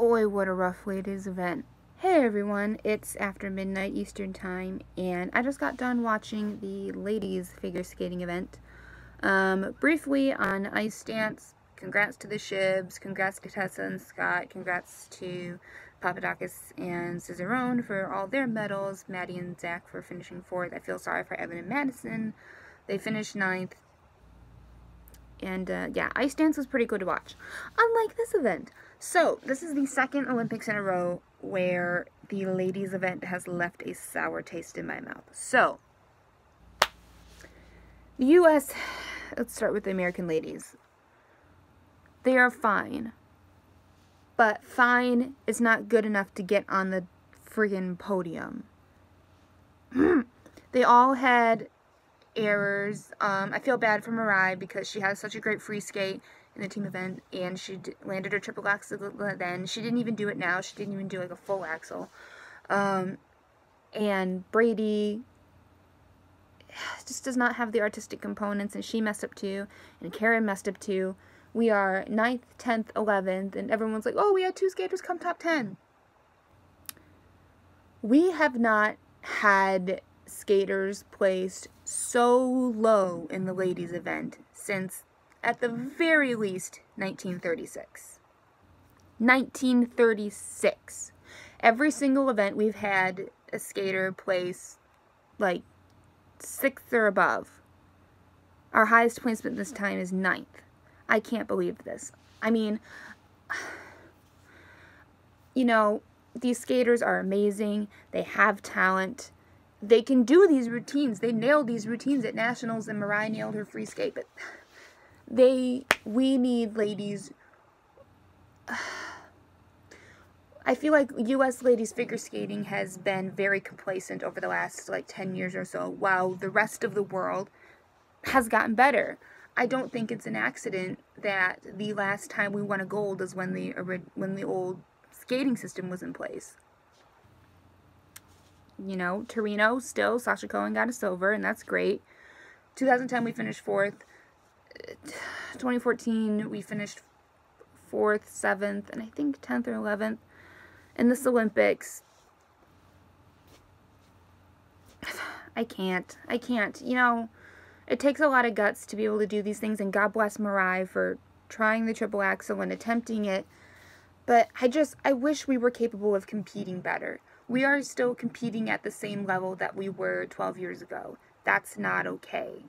Boy, what a rough ladies event. Hey everyone, it's after midnight Eastern time, and I just got done watching the ladies figure skating event. Briefly on ice dance, congrats to the Shibs, congrats to Tessa and Scott, congrats to Papadakis and Cicerone for all their medals, Maddie and Zach for finishing 4th. I feel sorry for Evan and Madison. They finished 9th. And yeah, ice dance was pretty good to watch, unlike this event. So this is the second Olympics in a row where the ladies event has left a sour taste in my mouth. So the US, let's start with the American ladies. They are fine, but fine is not good enough to get on the friggin' podium. They all had errors. I feel bad for Mariah because she had such a great free skate in the team event, and she landed her triple axel then. She didn't even do it now. She didn't even do like a full axel. And Brady just does not have the artistic components, and she messed up too, and Karen messed up too. We are 9th, 10th, 11th, and everyone's like, oh, we had 2 skaters come top 10. We have not had skaters placed so low in the ladies event since, at the very least, 1936. 1936. Every single event we've had a skater place like 6th or above. Our highest placement this time is 9th. I can't believe this. I mean, you know, these skaters are amazing. They have talent. They can do these routines. They nailed these routines at Nationals, and Mariah nailed her free skate. But we need ladies. I feel like U.S. ladies figure skating has been very complacent over the last like 10 years or so, while the rest of the world has gotten better. I don't think it's an accident that the last time we won a gold is when the old skating system was in place. You know, Torino, still, Sasha Cohen got a silver, and that's great. 2010, we finished 4th. 2014, we finished 4th, 7th, and I think 10th or 11th. In this Olympics, I can't. You know, it takes a lot of guts to be able to do these things, and God bless Mariah for trying the triple axel and attempting it. But I wish we were capable of competing better. We are still competing at the same level that we were 12 years ago. That's not okay.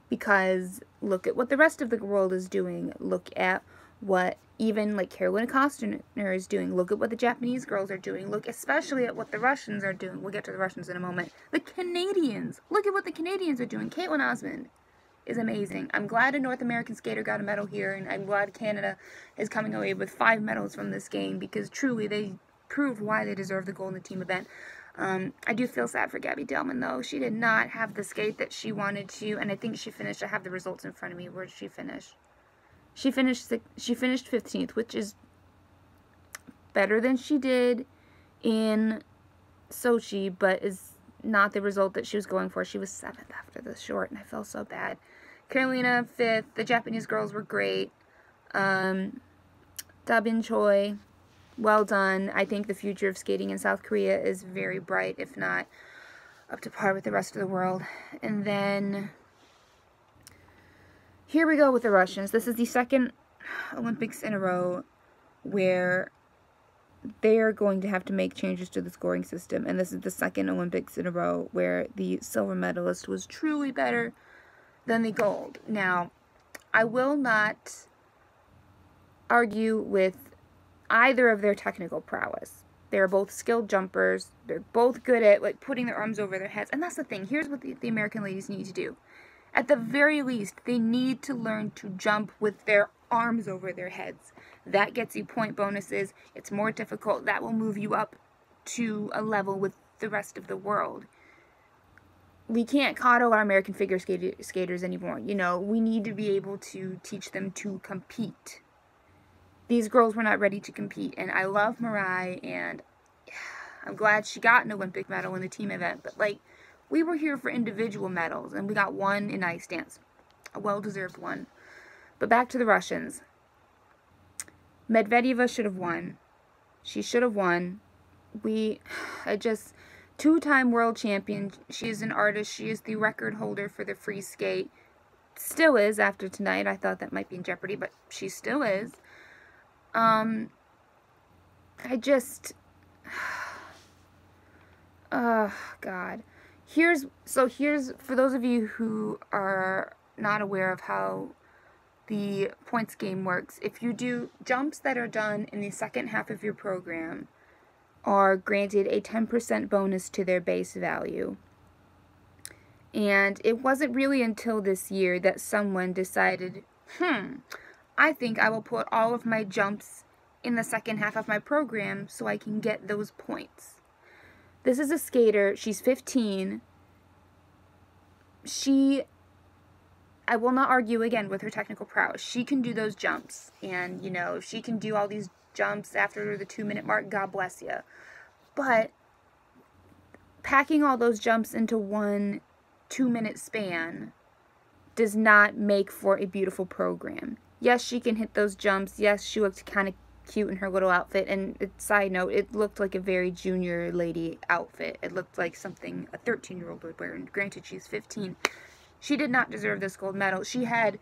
Because look at what the rest of the world is doing. Look at what even like Carolina Kostner is doing. Look at what the Japanese girls are doing. Look especially at what the Russians are doing. We'll get to the Russians in a moment. The Canadians. Look at what the Canadians are doing. Caitlin Osmond is amazing. I'm glad a North American skater got a medal here, and I'm glad Canada is coming away with 5 medals from this game, because truly they proved why they deserve the gold in the team event. I do feel sad for Gabby Delman, though. She did not have the skate that she wanted to, and I think she finished, I have the results in front of me. Where did she finish? She finished 15th, which is better than she did in Sochi, but is not the result that she was going for. She was 7th after the short, and I felt so bad. Carolina, 5th. The Japanese girls were great. Dabin Choi, well done. I think the future of skating in South Korea is very bright, if not up to par with the rest of the world. And then here we go with the Russians. This is the second Olympics in a row where they are going to have to make changes to the scoring system, and this is the second Olympics in a row where the silver medalist was truly better than the gold. Now, I will not argue with either of their technical prowess. They're both skilled jumpers. They're both good at like putting their arms over their heads, and that's the thing. Here's what the American ladies need to do. At the very least, they need to learn to jump with their arms over their heads. That gets you point bonuses. It's more difficult. That will move you up to a level with the rest of the world. We can't coddle our American figure skaters anymore. You know, we need to be able to teach them to compete. These girls were not ready to compete, and I love Mariah, and I'm glad she got an Olympic medal in the team event, but like, we were here for individual medals, and we got 1 in ice dance. A well-deserved one. But back to the Russians. Medvedeva should have won. She should have won. Two-time world champion. She is an artist. She is the record holder for the free skate. Still is after tonight. I thought that might be in jeopardy, but she still is. I just... Oh, God. Here's, for those of you who are not aware of how the points game works, if you do jumps that are done in the second half of your program, are granted a 10% bonus to their base value. And it wasn't really until this year that someone decided, I think I will put all of my jumps in the second half of my program so I can get those points. This is a skater. She's 15. I will not argue again with her technical prowess. She can do those jumps. And, you know, if she can do all these jumps after the 2-minute mark, God bless you. But packing all those jumps into one 2-minute span does not make for a beautiful program. Yes, she can hit those jumps. Yes, she looked kind of cute in her little outfit. And side note, it looked like a very junior lady outfit. It looked like something a 13-year-old would wear. And granted, she's 15. She did not deserve this gold medal. She had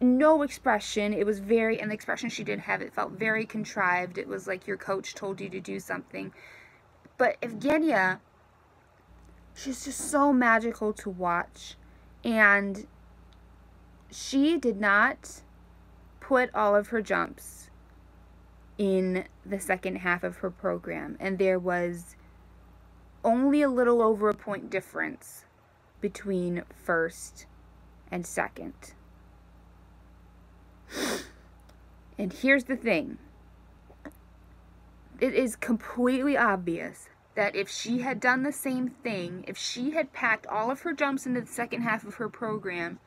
no expression. It was very, and the expression she did have, it felt very contrived. It was like your coach told you to do something. But Evgenia, she's just so magical to watch. And she did not put all of her jumps in the second half of her program. And there was only a little over a point difference between first and second. And here's the thing. It is completely obvious that if she had done the same thing, if she had packed all of her jumps into the second half of her program,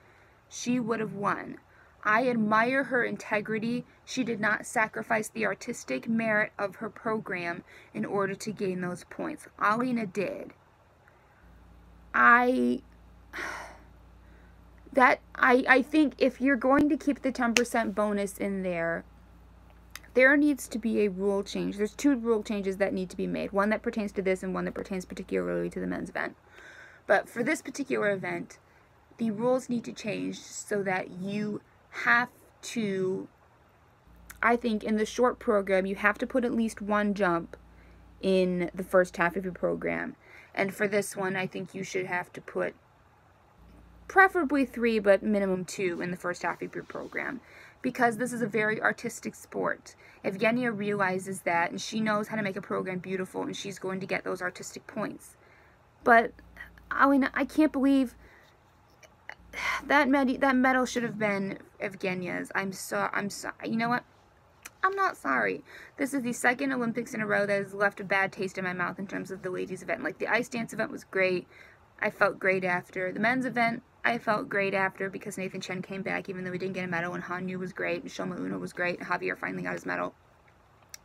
she would have won. I admire her integrity. She did not sacrifice the artistic merit of her program in order to gain those points. Alina did. I think if you're going to keep the 10% bonus in there, there needs to be a rule change. There's 2 rule changes that need to be made. One that pertains to this and one that pertains particularly to the men's event. But for this particular event, the rules need to change so that you have to, I think in the short program, you have to put at least 1 jump in the first half of your program. And for this one, I think you should have to put preferably 3, but minimum 2 in the first half of your program. Because this is a very artistic sport. Evgenia realizes that, and she knows how to make a program beautiful, and she's going to get those artistic points. But, Alina, I can't believe that medal should have been Evgenia's. I'm sorry. You know what? I'm not sorry. This is the second Olympics in a row that has left a bad taste in my mouth in terms of the ladies' event. Like, the ice dance event was great. I felt great after. The men's event, I felt great after because Nathan Chen came back even though he didn't get a medal, and Hanyu was great, and Shoma Uno was great, and Javier finally got his medal.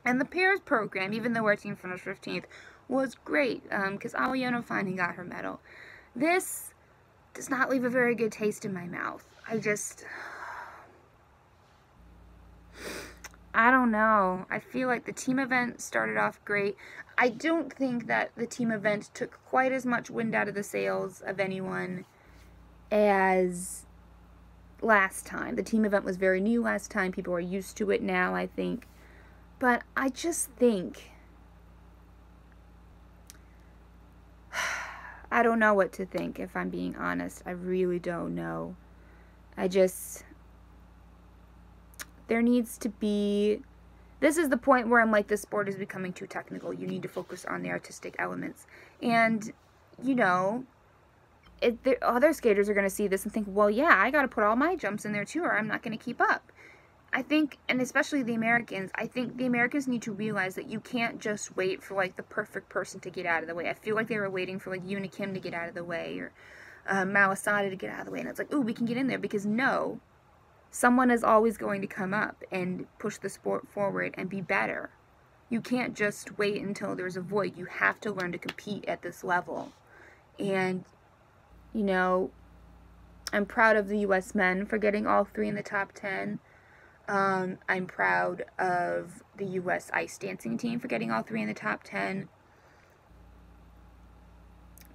And the pairs program, even though our team finished 15th, was great because Aliona finally got her medal. This does not leave a very good taste in my mouth. I don't know. I feel like the team event started off great. I don't think that the team event took quite as much wind out of the sails of anyone as last time. The team event was very new last time. People are used to it now, I think. But I just think, I don't know what to think, if I'm being honest. I really don't know. There needs to be, this is the point where I'm like, this sport is becoming too technical. You need to focus on the artistic elements. And, you know, other skaters are going to see this and think, well, yeah, I got to put all my jumps in there too, or I'm not going to keep up. I think, and especially the Americans, I think the Americans need to realize that you can't just wait for, like, the perfect person to get out of the way. I feel like they were waiting for, like, Yuna Kim to get out of the way, or Malasada to get out of the way, and it's like, ooh, we can get in there, because no, someone is always going to come up and push the sport forward and be better. You can't just wait until there's a void. You have to learn to compete at this level. And, you know, I'm proud of the U.S. men for getting all 3 in the top 10. I'm proud of the U.S. ice dancing team for getting all 3 in the top 10.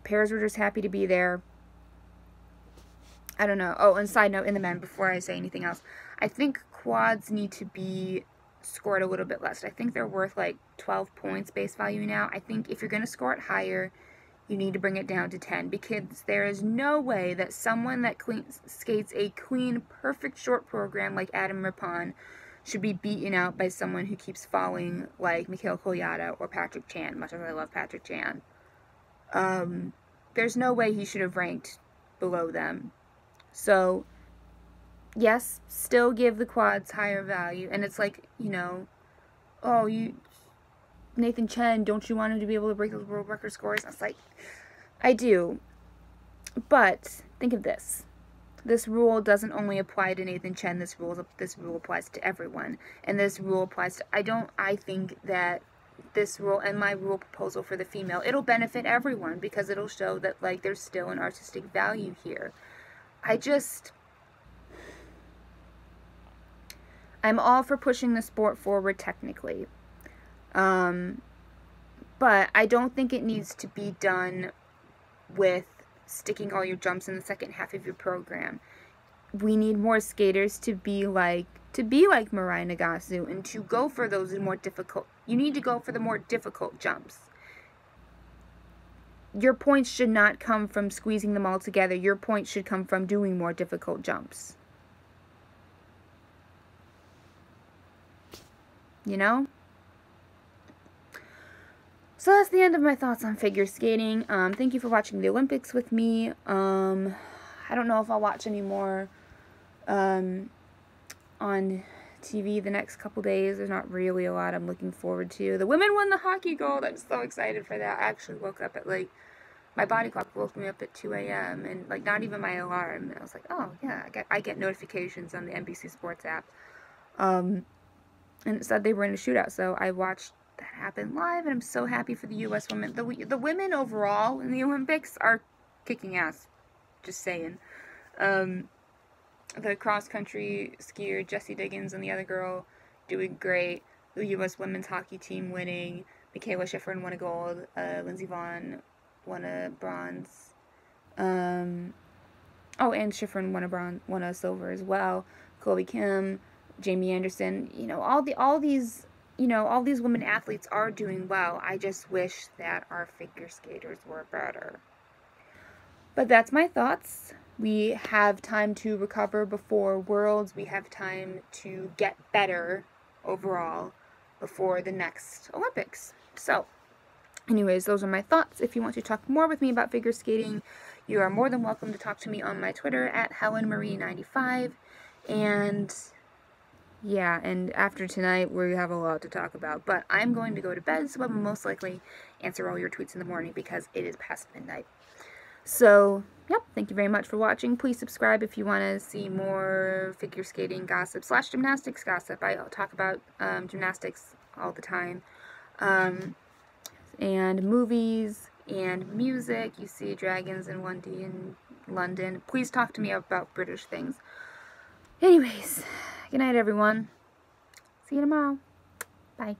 Pairs were just happy to be there. I don't know. Oh, and side note, in the men, before I say anything else, I think quads need to be scored a little bit less. I think they're worth like 12 points base value now. I think if you're going to score it higher, you need to bring it down to 10, because there is no way that someone that skates a clean, perfect short program like Adam Rippon should be beaten out by someone who keeps falling like Mikhail Kolyada or Patrick Chan, much as I love Patrick Chan. There's no way he should have ranked below them. So, yes, still give the quads higher value. And it's like, you know, oh, Nathan Chen, don't you want him to be able to break those world record scores? I was like, I do. But think of this. This rule doesn't only apply to Nathan Chen. This rule applies to everyone. And this rule applies to, I think that this rule and my rule proposal for the female, it'll benefit everyone, because it'll show that, like, there's still an artistic value here. I'm all for pushing the sport forward technically. But I don't think it needs to be done with sticking all your jumps in the second half of your program. We need more skaters to be like Mirai Nagasu, and to go for those more difficult. You need to go for the more difficult jumps. Your points should not come from squeezing them all together. Your points should come from doing more difficult jumps. You know? So that's the end of my thoughts on figure skating. Thank you for watching the Olympics with me. I don't know if I'll watch any more on TV the next couple days. There's not really a lot I'm looking forward to. The women won the hockey gold. I'm so excited for that. I actually woke up at, like, my body clock woke me up at 2 a.m. and, like, not even my alarm. And I was like, oh, yeah, I get notifications on the NBC Sports app. And it said they were in a shootout, so I watched that happen live, and I'm so happy for the U.S. women. The women overall in the Olympics are kicking ass. Just saying. The cross-country skier, Jessie Diggins, and the other girl doing great. The U.S. women's hockey team winning. Michaela Schifrin won a gold. Lindsey Vonn won a bronze. And Schifrin won a silver as well. Chloe Kim, Jamie Anderson. You know, all these women athletes are doing well. I just wish that our figure skaters were better. But that's my thoughts. We have time to recover before Worlds. We have time to get better overall before the next Olympics. So, anyways, those are my thoughts. If you want to talk more with me about figure skating, you are more than welcome to talk to me on my Twitter at HelenMarie95. And yeah, and after tonight, we have a lot to talk about. But I'm going to go to bed, so I will most likely answer all your tweets in the morning because it is past midnight. So, yep, thank you very much for watching. Please subscribe if you want to see more figure skating gossip / gymnastics gossip. I talk about gymnastics all the time. And movies and music. You see Dragons and 1D in London. Please talk to me about British things. Anyways, good night, everyone. See you tomorrow. Bye.